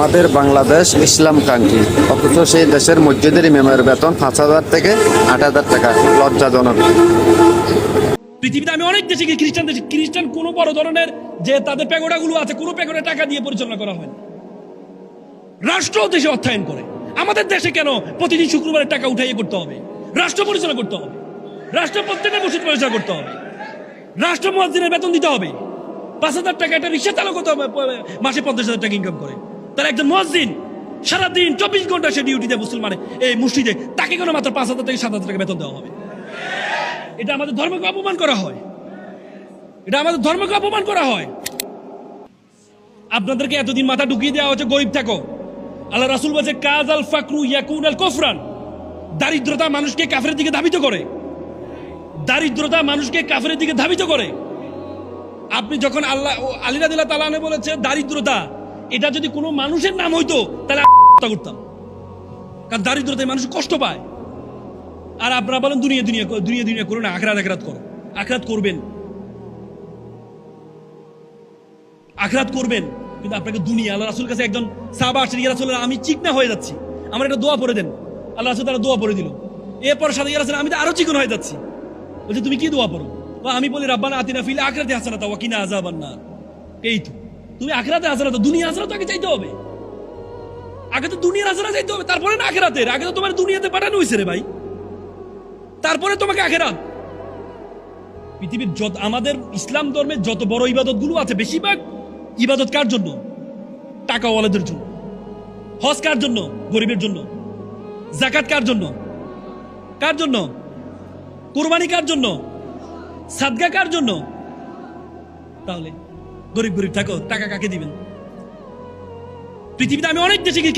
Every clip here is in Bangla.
আমাদের বাংলাদেশ ইসলামকাঙ্ক্ষী, অথচ সেই দেশের মসজিদের ইমামের বেতন 5,000 থেকে 8,000 টাকা। লজ্জাজনক। পৃথিবীতে আমি অনেক দেশে গিয়ে খ্রিস্টান কোনো বড় ধরনের যে তাদের প্যাগোডাগুলো আছে কোনো প্যাগোডা টাকা দিয়ে পরিচালনা করা হয় না। রাষ্ট্র দেশে অর্থায়ন করে। আমাদের দেশে কেন প্রতিদিন শুক্রবারের টাকা উঠাইয়ে করতে হবে? রাষ্ট্র পরিচালনা করতে হবে, রাষ্ট্র প্রত্যেকের মসজিদ পরিচালনা করতে হবে, রাষ্ট্র মুয়াজ্জিনের বেতন দিতে হবে। 5,000 টাকা একটা রিক্সা চালক মাসে 50,000 টাকা ইনকাম করে। তার একজন মুয়াজ্জিন সারাদিন 24 ঘন্টা সে ডিউটিতে মুসলমানে এই মসজিদে, তাকে কেন মাত্র 5,000 থেকে 7,000 টাকা বেতন দেওয়া হবে? এটা আমাদের ধর্মকে অপমান করা হয়, এটা আমাদের ধর্মকে অপমান করা হয়। আপনাদেরকে এতদিন মাথা ঢুকিয়ে দেওয়া হচ্ছে গরিব থাকো। আল্লাহ রাসূল বলেছে কাজ আল ফাকরু ইয়াকুন আল কুফরান। দারিদ্রতা মানুষকে কাফেরের দিকে ধাবিত করে, দারিদ্রতা মানুষকে কাফেরের দিকে ধাবিত করে। আপনি যখন আলী রাদিয়াল্লাহু তাআলা আনহু বলেছে দারিদ্রতা, এটা যদি কোনো মানুষের নাম হইতো তাহলে হত্যা করতাম, কারণ দারিদ্রতায় মানুষ কষ্ট পায়। আর আপনারা বলেন দুনিয়া দুনিয়া দুনিয়া দুনিয়া করো না, আখিরাত আখিরাত করো। আখিরাত করবেন, আখিরাত করবেন, কিন্তু আপনাকে দুনিয়া। আল্লাহ রাসূল কাছে একজন সাহাবা আসেন, ইয়া রাসূলুল্লাহ আমি চিকনা হয়ে যাচ্ছি, আমার একটা দোয়া পড়ে দেন। আল্লাহ রাসূল তাআলা দোয়া পড়ে দিল। এরপর সাথে ইয়া রাসূল আমি তো আরো চিকন হয়ে যাচ্ছি। বলছে তুমি কি দোয়া পড়ো? আমি বলি রাব্বানা আতিনা ফিল আখিরাতি হাসানাতা ওয়া কিনা আযাবান নার। এই তো তুমি আখিরাতে হাসানাত, দুনিয়া হাসানাত আগে চাইতে হবে। আগে তো দুনিয়ার হাসানাত চাইতে হবে, তারপরে না আখিরাতের। আগে তো তোমার দুনিয়াতে পাঠানো হইছে রে ভাই, তারপরে তোমাকে আখিরাত। পৃথিবীর যত আমাদের ইসলাম ধর্মের যত বড় ইবাদত গুলো আছে, বেশিরভাগ ইবাদত কার জন্য? টাকাওয়ালাদের জন্য। হজ কার জন্য? গরিবের জন্য। যাকাত কার জন্য? কার জন্য? কুরবানি কার জন্য? সাদকা কার জন্য? তাহলে গরিব গরিব থাকো, টাকা কাকে দিবেন? পৃথিবীতে আমি অনেক দেশে গিয়ে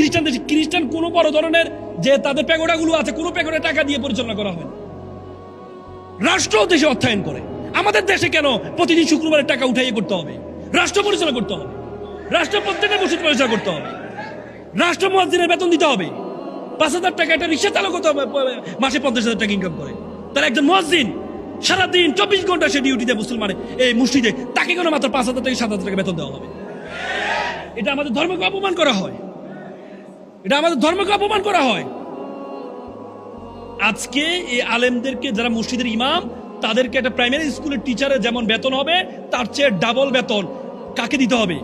খ্রিস্টান কোনো বড় ধরনের যে তাদের প্যাগোডাগুলো আছে কোনো প্যাগোডা টাকা দিয়ে পরিচালনা করা হয় না। রাষ্ট্র দেশে অর্থায়ন করে। আমাদের দেশে কেন প্রতিদিন শুক্রবারের টাকা উঠাইয়ে করতে হবে? রাষ্ট্র পরিচালনা করতে হবে, রাষ্ট্র প্রত্যেকের মসজিদ পরিচালনা করতে হবে, রাষ্ট্র মুয়াজ্জিনের বেতন দিতে হবে। 5,000 টাকা একটা রিক্সা চালক মাসে 50,000 টাকা ইনকাম করে। তার একজন মুয়াজ্জিন সারাদিন 24 ঘন্টা সে ডিউটিতে মুসলমানে এই মসজিদে, তাকে কেন মাত্র 5,000 থেকে 7,000 টাকা বেতন দেওয়া হবে? এটা আমাদের ধর্মকে অপমান করা হয়, এটা আমাদের ধর্মকে অপমান করা হয়। আজকে এই আলেমদেরকে যারা মসজিদের ইমাম, তাদেরকে একটা প্রাইমারি স্কুলের টিচারের যেমন বেতন হবে, তার চেয়ে ডাবল বেতন কাকে দিতে হবে?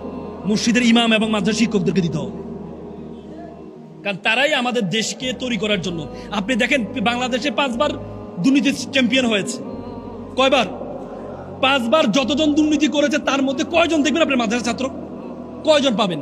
মসজিদের ইমাম এবং মাদ্রাসা শিক্ষকদেরকে দিতে হবে, কারণ তারাই আমাদের দেশকে তৈরি করার জন্য। আপনি দেখেন বাংলাদেশে 5 বার দুর্নীতি চ্যাম্পিয়ন হয়েছে। কয়বার? 5 বার। যতজন দুর্নীতি করেছে তার মধ্যে কয়জন দেখবেন আপনার মাদ্রাসা ছাত্র? কয়জন পাবেন?